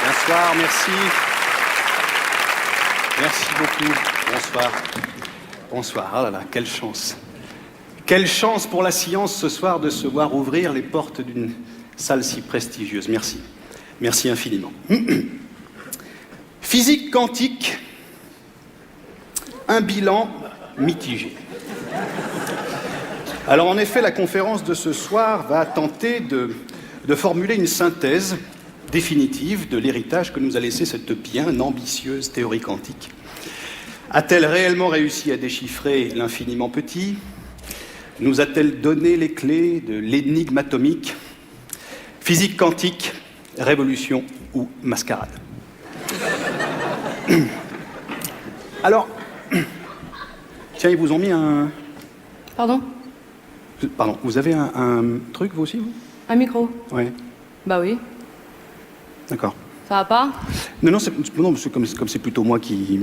Bonsoir, merci. Merci beaucoup. Bonsoir. Bonsoir. Ah là là, quelle chance. Quelle chance pour la science ce soir de se voir ouvrir les portes d'une salle si prestigieuse. Merci. Merci infiniment. Physique quantique, un bilan mitigé. Alors en effet, la conférence de ce soir va tenter de formuler une synthèse définitive de l'héritage que nous a laissé cette bien ambitieuse théorie quantique. A-t-elle réellement réussi à déchiffrer l'infiniment petit? Nous a-t-elle donné les clés de l'énigme atomique? Physique quantique, révolution ou mascarade? Alors, tiens, ils vous ont mis un... Pardon? Pardon, vous avez un truc, vous aussi, vous? Un micro? Oui. Bah oui. D'accord. Ça va pas? Non, comme c'est plutôt moi qui...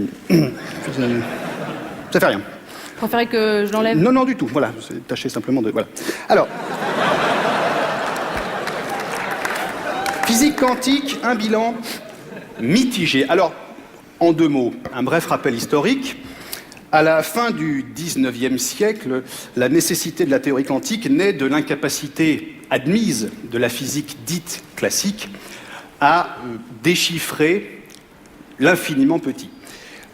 Ça fait rien. Vous préférez que je l'enlève? Non, du tout, voilà, c'est tâché simplement de... Voilà. Alors... Physique quantique, un bilan mitigé. Alors, en deux mots, un bref rappel historique. À la fin du XIXe siècle, la nécessité de la théorie quantique naît de l'incapacité admise de la physique dite classique à déchiffrer l'infiniment petit,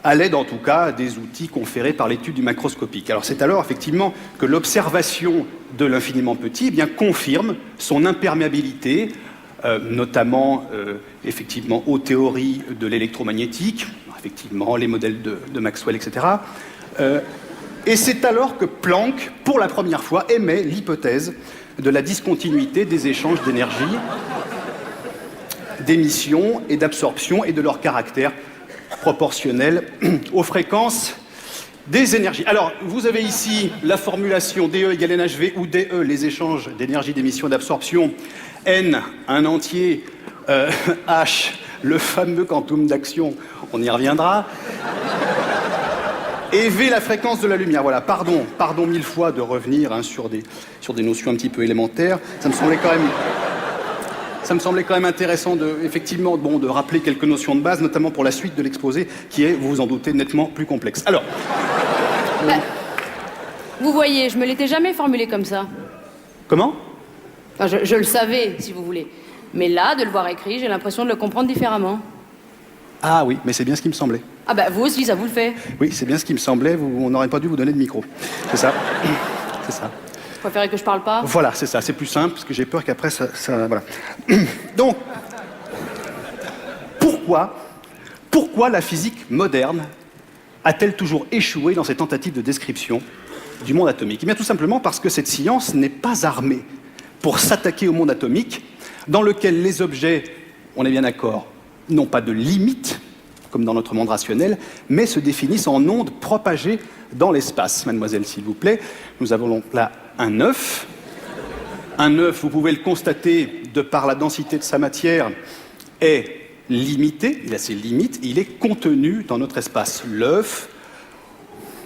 à l'aide en tout cas des outils conférés par l'étude du macroscopique. Alors c'est alors effectivement que l'observation de l'infiniment petit confirme son imperméabilité, notamment effectivement aux théories de l'électromagnétique, effectivement les modèles de Maxwell, etc. Et c'est alors que Planck, pour la première fois, émet l'hypothèse de la discontinuité des échanges d'énergie, d'émission et d'absorption et de leur caractère proportionnel aux fréquences des énergies. Alors, vous avez ici la formulation DE égale NHV, où DE, les échanges d'énergie, d'émission et d'absorption, N, un entier, H, le fameux quantum d'action, on y reviendra, et V, la fréquence de la lumière. Voilà, pardon mille fois de revenir sur des notions un petit peu élémentaires. Ça me semblait quand même intéressant de rappeler quelques notions de base, notamment pour la suite de l'exposé, qui est, vous vous en doutez, nettement plus complexe. Alors... Vous voyez, je me l'étais jamais formulé comme ça. Comment? Enfin, je le savais, si vous voulez. Mais là, de le voir écrit, j'ai l'impression de le comprendre différemment. Ah oui, mais c'est bien ce qui me semblait. Ah bah, vous aussi, ça vous le fait. Oui, c'est bien ce qui me semblait, on n'aurait pas dû vous donner de micro. C'est ça. C'est ça. Vous préférez que je parle pas? Voilà, c'est ça, c'est plus simple, parce que j'ai peur qu'après, ça voilà. Donc, pourquoi la physique moderne a-t-elle toujours échoué dans ses tentatives de description du monde atomique? Eh bien, tout simplement parce que cette science n'est pas armée pour s'attaquer au monde atomique, dans lequel les objets, on est bien d'accord, n'ont pas de limite, comme dans notre monde rationnel, mais se définissent en ondes propagées dans l'espace. Mademoiselle, s'il vous plaît, nous avons donc là un œuf. Un œuf, vous pouvez le constater, de par la densité de sa matière, est limité, il a ses limites, il est contenu dans notre espace. L'œuf,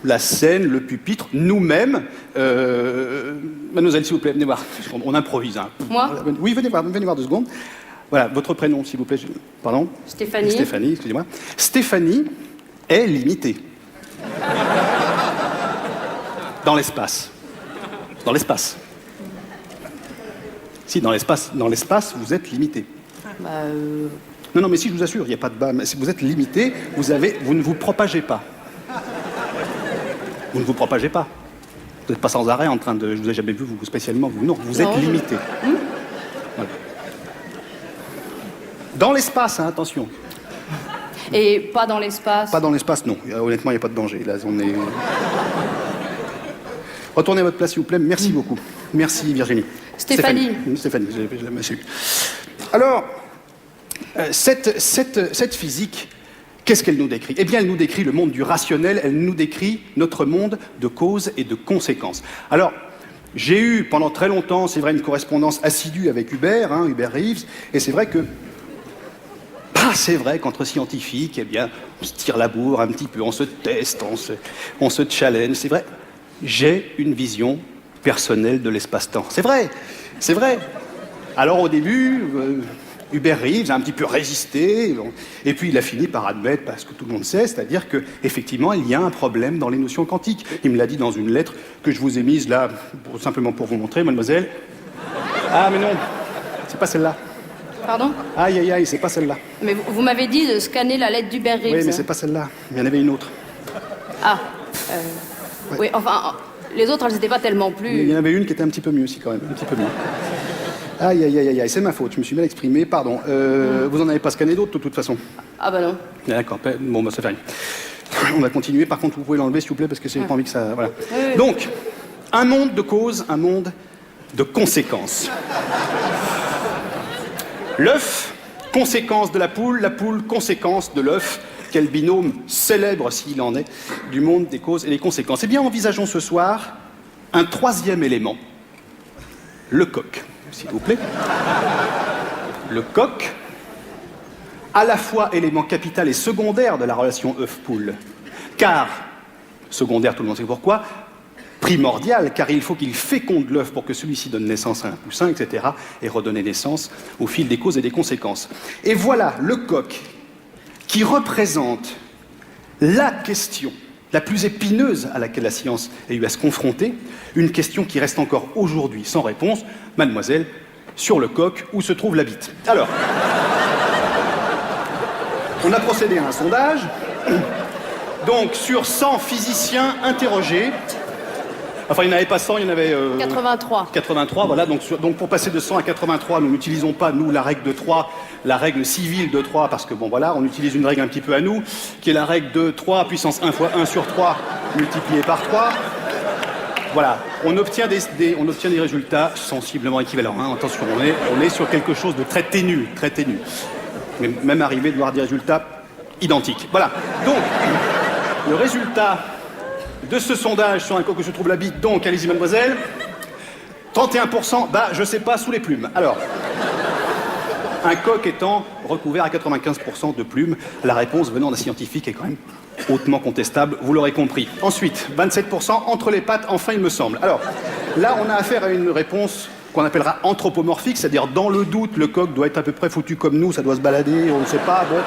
la scène, le pupitre, nous-mêmes. Mademoiselle, s'il vous plaît, venez voir. On improvise. Hein. Moi? Oui, venez voir 2 secondes. Voilà, votre prénom, s'il vous plaît. Pardon? Stéphanie. Stéphanie, excusez-moi. Stéphanie est limitée. Dans l'espace. Dans l'espace. Si, dans l'espace, vous êtes limité. Non, mais si, je vous assure, il n'y a pas de bas. Mais si vous êtes limité, vous ne vous propagez pas. Vous ne vous propagez pas. Vous n'êtes pas sans arrêt en train de... Je vous ai jamais vu, vous, spécialement, vous. Non, vous êtes limité. Voilà. Dans l'espace, hein, attention. Et pas dans l'espace? Pas dans l'espace, non. Honnêtement, il n'y a pas de danger. Là, on est... Retournez à votre place, s'il vous plaît. Merci beaucoup. Merci, Virginie. Stéphanie, je l'ai su. Alors, cette physique, qu'est-ce qu'elle nous décrit? Eh bien, elle nous décrit le monde du rationnel, elle nous décrit notre monde de causes et de conséquences. Alors, j'ai eu pendant très longtemps, c'est vrai, une correspondance assidue avec Hubert Reeves, et c'est vrai que c'est vrai qu'entre scientifiques, eh bien, on se tire la bourre un petit peu, on se teste, on se challenge. C'est vrai, j'ai une vision personnelle de l'espace-temps. C'est vrai. Alors au début, Hubert Reeves a un petit peu résisté, et puis il a fini par admettre, parce que tout le monde sait, c'est-à-dire qu'effectivement, il y a un problème dans les notions quantiques. Il me l'a dit dans une lettre que je vous ai mise là, simplement pour vous montrer, mademoiselle. Ah, mais non, c'est pas celle-là. Pardon? Aïe, aïe, aïe, c'est pas celle-là. Mais vous m'avez dit de scanner la lettre d'Hubert Reeves. Oui, mais c'est pas celle-là. Il y en avait une autre. Ah, oui, enfin, les autres, elles n'étaient pas tellement plus... Il y en avait une qui était un petit peu mieux aussi, quand même, un petit peu mieux. Aïe, aïe, aïe, aïe, c'est ma faute, je me suis mal exprimé, pardon. Vous en avez pas scanné d'autres, de toute façon? Ah bah non. D'accord, bon, bah ça fait rien. On va continuer, par contre, vous pouvez l'enlever, s'il vous plaît, parce que j'ai pas envie que ça... Voilà. Oui. Donc, un monde de causes, un monde de conséquences. L'œuf, conséquence de la poule, conséquence de l'œuf. Quel binôme célèbre, s'il en est, du monde des causes et des conséquences. Eh bien, envisageons ce soir un troisième élément, le coq, s'il vous plaît. Le coq, à la fois élément capital et secondaire de la relation œuf-poule. Car, secondaire, tout le monde sait pourquoi, primordial, car il faut qu'il féconde l'œuf pour que celui-ci donne naissance à un poussin, etc., et redonner naissance au fil des causes et des conséquences. Et voilà le coq qui représente la question la plus épineuse à laquelle la science a eu à se confronter, une question qui reste encore aujourd'hui sans réponse. Mademoiselle, sur le coq, où se trouve la bite? Alors, on a procédé à un sondage. Donc, sur 100 physiciens interrogés, enfin, il n'y en avait pas 100, il y en avait... 83. 83, voilà. Donc, pour passer de 100 à 83, nous n'utilisons pas, nous, la règle de 3, la règle civile de 3, parce que, bon, voilà, on utilise une règle un petit peu à nous, qui est la règle de 3 puissance 1 fois 1 sur 3 multiplié par 3. Voilà, on obtient des résultats sensiblement équivalents. Hein. Attention, on est sur quelque chose de très ténu, très ténu. Mais même arrivé de voir des résultats identiques. Voilà. Donc, le résultat de ce sondage sur un coq où se trouve la bite, donc, allez-y mademoiselle, 31%, bah, je sais pas, sous les plumes. Alors, un coq étant recouvert à 95% de plumes, la réponse venant d'un scientifique est quand même hautement contestable, vous l'aurez compris. Ensuite, 27% entre les pattes, enfin il me semble. Alors, là, on a affaire à une réponse qu'on appellera anthropomorphique, c'est-à-dire dans le doute, le coq doit être à peu près foutu comme nous, ça doit se balader, on ne sait pas, bon...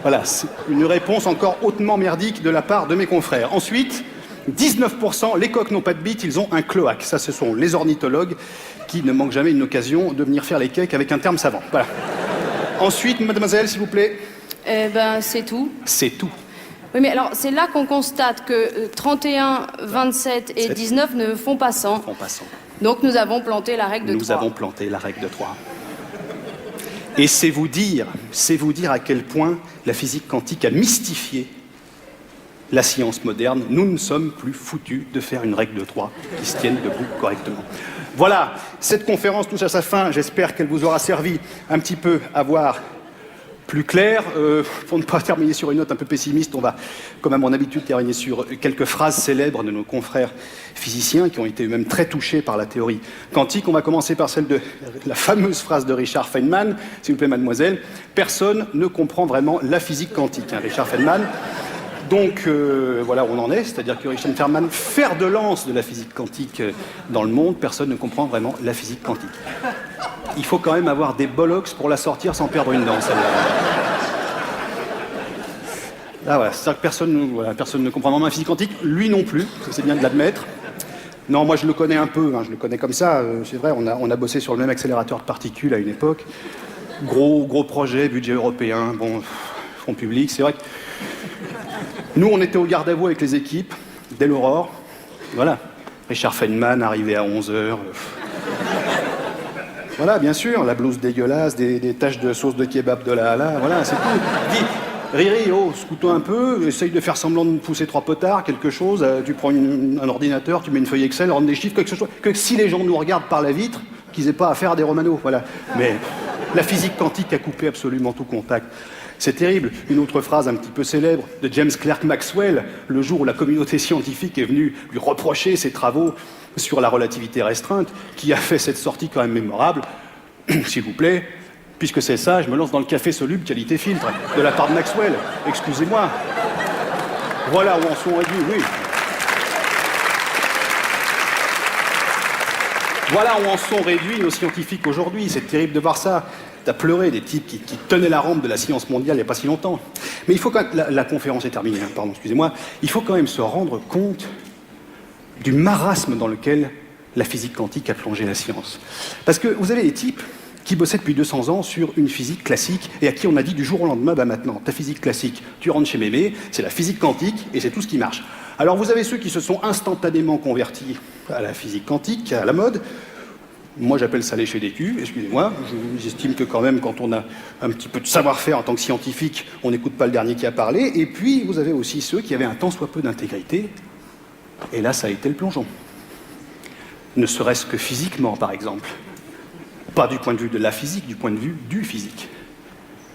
Voilà, c'est une réponse encore hautement merdique de la part de mes confrères. Ensuite, 19%, les coqs n'ont pas de bite, ils ont un cloaque. Ça, ce sont les ornithologues qui ne manquent jamais une occasion de venir faire les cakes avec un terme savant. Voilà. Ensuite, mademoiselle, s'il vous plaît. Eh ben, c'est tout. C'est tout. Oui, mais alors, c'est là qu'on constate que 31, 27 et 19 ne font pas 100. Donc, nous avons planté la règle de 3. Nous avons planté la règle de 3. Et c'est vous dire à quel point la physique quantique a mystifié la science moderne. Nous ne sommes plus foutus de faire une règle de 3 qui se tienne debout correctement. Voilà, cette conférence touche à sa fin. J'espère qu'elle vous aura servi un petit peu à voir plus clair. Pour ne pas terminer sur une note un peu pessimiste, on va, comme à mon habitude, terminer sur quelques phrases célèbres de nos confrères physiciens qui ont été eux-mêmes très touchés par la théorie quantique. On va commencer par celle de la fameuse phrase de Richard Feynman, s'il vous plaît, mademoiselle. Personne ne comprend vraiment la physique quantique, hein, Richard Feynman. Donc, voilà où on en est, c'est-à-dire que Richard Feynman, fer de lance de la physique quantique dans le monde, personne ne comprend vraiment la physique quantique. Il faut quand même avoir des bollocks pour la sortir sans perdre une dent, celle-là. Là, voilà, c'est-à-dire que personne ne comprend vraiment la physique quantique, lui non plus, c'est bien de l'admettre. Non, moi je le connais un peu, hein, je le connais comme ça, c'est vrai, on a bossé sur le même accélérateur de particules à une époque. Gros projet, budget européen, bon, fonds publics, c'est vrai que... Nous, on était au garde à vous avec les équipes, dès l'aurore. Voilà. Richard Feynman arrivé à 11h. Voilà, bien sûr, la blouse dégueulasse, des taches de sauce de kebab de là à là, voilà, c'est tout. Dis, Riri, oh, scoute-toi un peu, essaye de faire semblant de pousser 3 potards, quelque chose, tu prends un ordinateur, tu mets une feuille Excel, rendre des chiffres, quelque chose, que si les gens nous regardent par la vitre, qu'ils aient pas affaire à des romanos, voilà. Mais la physique quantique a coupé absolument tout contact. C'est terrible. Une autre phrase un petit peu célèbre de James Clerk Maxwell, le jour où la communauté scientifique est venue lui reprocher ses travaux sur la relativité restreinte, qui a fait cette sortie quand même mémorable. S'il vous plaît, puisque c'est ça, je me lance dans le café soluble qualité filtre, de la part de Maxwell. Excusez-moi. Voilà où en sont réduits, oui. Voilà où en sont réduits nos scientifiques aujourd'hui. C'est terrible de voir ça. T'as pleuré des types qui tenaient la rampe de la science mondiale il n'y a pas si longtemps. Mais il faut quand même, la conférence est terminée, hein, pardon, excusez-moi, il faut quand même se rendre compte du marasme dans lequel la physique quantique a plongé la science. Parce que vous avez des types qui bossaient depuis 200 ans sur une physique classique et à qui on a dit du jour au lendemain, bah maintenant, ta physique classique, tu rentres chez Mémé, c'est la physique quantique et c'est tout ce qui marche. Alors vous avez ceux qui se sont instantanément convertis à la physique quantique, à la mode. Moi j'appelle ça lécher des culs, excusez-moi. J'estime que quand même quand on a un petit peu de savoir-faire en tant que scientifique, on n'écoute pas le dernier qui a parlé. Et puis vous avez aussi ceux qui avaient un tant soit peu d'intégrité. Et là ça a été le plongeon. Ne serait-ce que physiquement par exemple. Pas du point de vue de la physique, du point de vue du physique.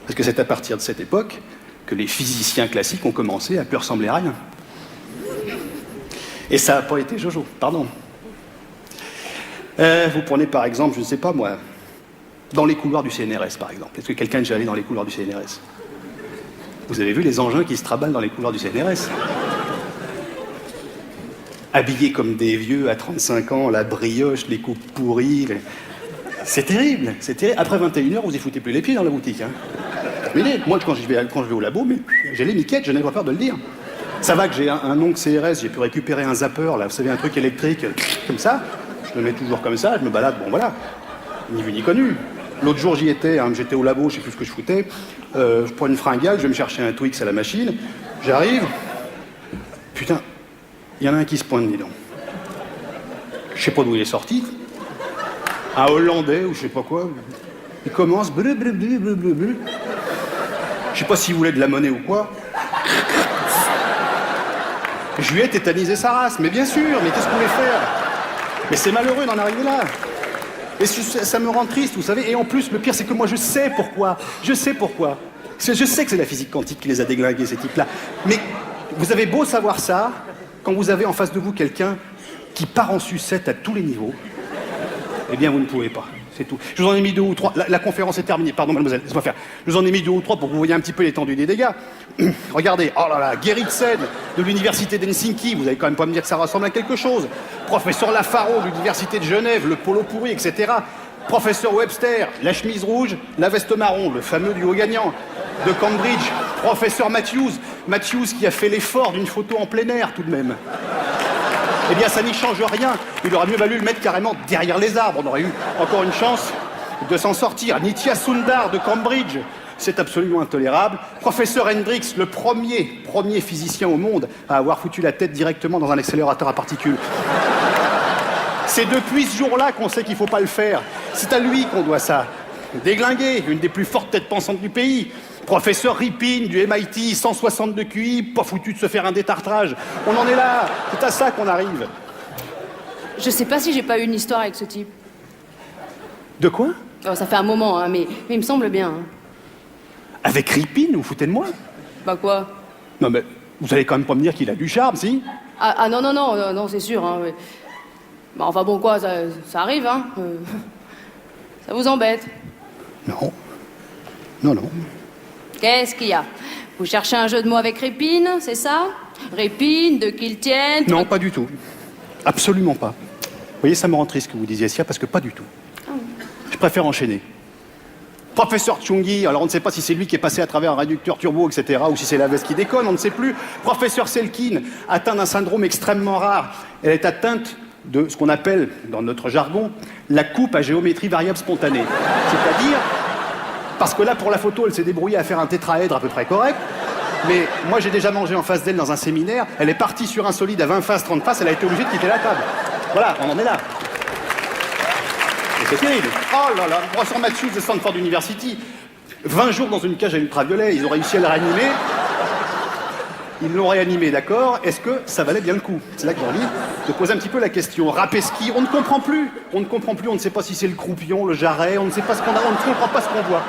Parce que c'est à partir de cette époque que les physiciens classiques ont commencé à plus ressembler à rien. Et ça n'a pas été Jojo, pardon. Vous prenez par exemple, je ne sais pas moi, dans les couloirs du CNRS par exemple. Est-ce que quelqu'un est déjà allé dans les couloirs du CNRS? Vous avez vu les engins qui se traballent dans les couloirs du CNRS? Habillés comme des vieux à 35 ans, la brioche, les coupes pourries. C'est terrible, c'est terrible. Après 21h, vous y foutez plus les pieds dans la boutique. Hein. Mais moi, quand je vais au labo, mais j'ai les miquettes, je n'ai pas peur de le dire. Ça va que j'ai un ongle CRS, j'ai pu récupérer un zapper, là, vous savez, un truc électrique, comme ça. Je le mets toujours comme ça, je me balade, bon voilà. Ni vu ni connu. L'autre jour, j'y étais, hein, j'étais au labo, je sais plus ce que je foutais. Je prends une fringale, je vais me chercher un Twix à la machine. J'arrive. Putain, il y en a un qui se pointe, dis donc. Je sais pas d'où il est sorti. Un Hollandais ou je sais pas quoi. Il commence. Je sais pas s'il voulait de la monnaie ou quoi. Je lui ai tétanisé sa race, mais bien sûr, mais qu'est-ce qu'on voulait faire? Mais c'est malheureux d'en arriver là. Et ça me rend triste, vous savez. Et en plus, le pire, c'est que moi, je sais pourquoi. Je sais pourquoi. Je sais que c'est la physique quantique qui les a déglingués, ces types-là. Mais vous avez beau savoir ça, quand vous avez en face de vous quelqu'un qui part en sucette à tous les niveaux, eh bien, vous ne pouvez pas. C'est tout. Je vous en ai mis 2 ou 3. La conférence est terminée. Pardon, mademoiselle, laissez-moi faire. Je vous en ai mis 2 ou 3 pour que vous voyez un petit peu l'étendue des dégâts. Regardez. Oh là là, Gerritsen de l'université d'Helsinki. Vous allez quand même pas me dire que ça ressemble à quelque chose. Professeur Lafaro de l'université de Genève, le polo pourri, etc. Professeur Webster, la chemise rouge, la veste marron, le fameux duo gagnant de Cambridge. Professeur Matthews qui a fait l'effort d'une photo en plein air tout de même. Eh bien, ça n'y change rien. Il aurait mieux valu le mettre carrément derrière les arbres. On aurait eu encore une chance de s'en sortir. Nitya Sundar de Cambridge, c'est absolument intolérable. Professeur Hendricks, le premier physicien au monde à avoir foutu la tête directement dans un accélérateur à particules. C'est depuis ce jour-là qu'on sait qu'il ne faut pas le faire. C'est à lui qu'on doit ça. Déglingué, une des plus fortes têtes pensantes du pays. Professeur Ripin du MIT, 162 QI, pas foutu de se faire un détartrage. On en est là, c'est à ça qu'on arrive. Je sais pas si j'ai pas eu une histoire avec ce type. De quoi? Oh, ça fait un moment, hein, mais il me semble bien. Hein. Avec Ripin, vous foutez de moi? Bah quoi? Non mais, vous allez quand même pas me dire qu'il a du charme, si? Ah non, c'est sûr. Hein, mais... Bah enfin bon quoi, ça arrive, hein. Ça vous embête? Non. Qu'est-ce qu'il y a? Vous cherchez un jeu de mots avec Ripin, c'est ça? Ripin, de qui le tienne? Non, pas du tout. Absolument pas. Vous voyez, ça me rend triste que vous disiez ça, parce que pas du tout. Je préfère enchaîner. Professeur Tchungi, alors on ne sait pas si c'est lui qui est passé à travers un réducteur turbo, etc., ou si c'est la veste qui déconne, on ne sait plus. Professeur Selkin, atteint d'un syndrome extrêmement rare. Elle est atteinte de ce qu'on appelle, dans notre jargon, la coupe à géométrie variable spontanée. C'est-à-dire... Parce que là, pour la photo, elle s'est débrouillée à faire un tétraèdre à peu près correct. Mais moi, j'ai déjà mangé en face d'elle dans un séminaire. Elle est partie sur un solide à 20 faces, 30 faces. Elle a été obligée de quitter la table. Voilà, on en est là. Et c'est terrible. Oh là là, professeur Matthews de Stanford University. 20 jours dans une cage à ultraviolet. Ils ont réussi à le réanimer. Ils l'ont réanimé, d'accord. Est-ce que ça valait bien le coup? C'est là que j'ai envie de poser un petit peu la question. Rapeski, on ne comprend plus. On ne sait pas si c'est le croupion, le jarret, on ne sait pas ce qu'on a, on ne comprend pas ce qu'on voit.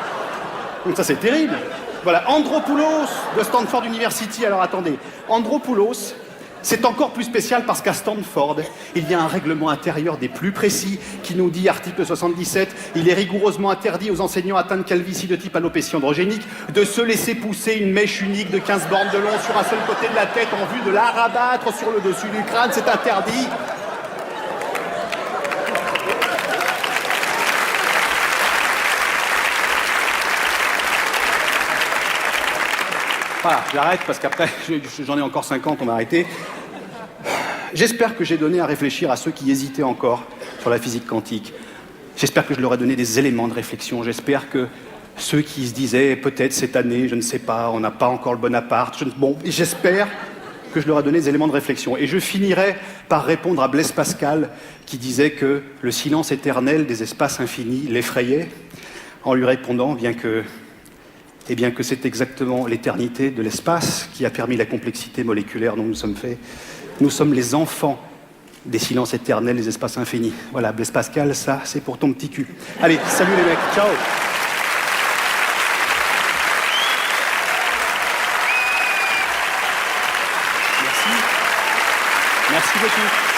Donc ça, c'est terrible. Voilà, Andropoulos de Stanford University. Alors attendez, Andropoulos, c'est encore plus spécial parce qu'à Stanford, il y a un règlement intérieur des plus précis qui nous dit, article 77, il est rigoureusement interdit aux enseignants atteints de calvitie de type alopécie androgénique de se laisser pousser une mèche unique de 15 bornes de long sur un seul côté de la tête en vue de la rabattre sur le dessus du crâne. C'est interdit. Voilà, j'arrête parce qu'après, j'en ai encore 50, on va arrêter. J'espère que j'ai donné à réfléchir à ceux qui hésitaient encore sur la physique quantique. J'espère que je leur ai donné des éléments de réflexion. J'espère que ceux qui se disaient, peut-être cette année, je ne sais pas, on n'a pas encore le bon appart. Bon, j'espère que je leur ai donné des éléments de réflexion. Et je finirai par répondre à Blaise Pascal, qui disait que le silence éternel des espaces infinis l'effrayait, en lui répondant, bien que c'est exactement l'éternité de l'espace qui a permis la complexité moléculaire dont nous sommes faits. Nous sommes les enfants des silences éternels des espaces infinis. Voilà, Blaise Pascal, ça, c'est pour ton petit cul. Allez, salut les mecs, ciao. Merci beaucoup.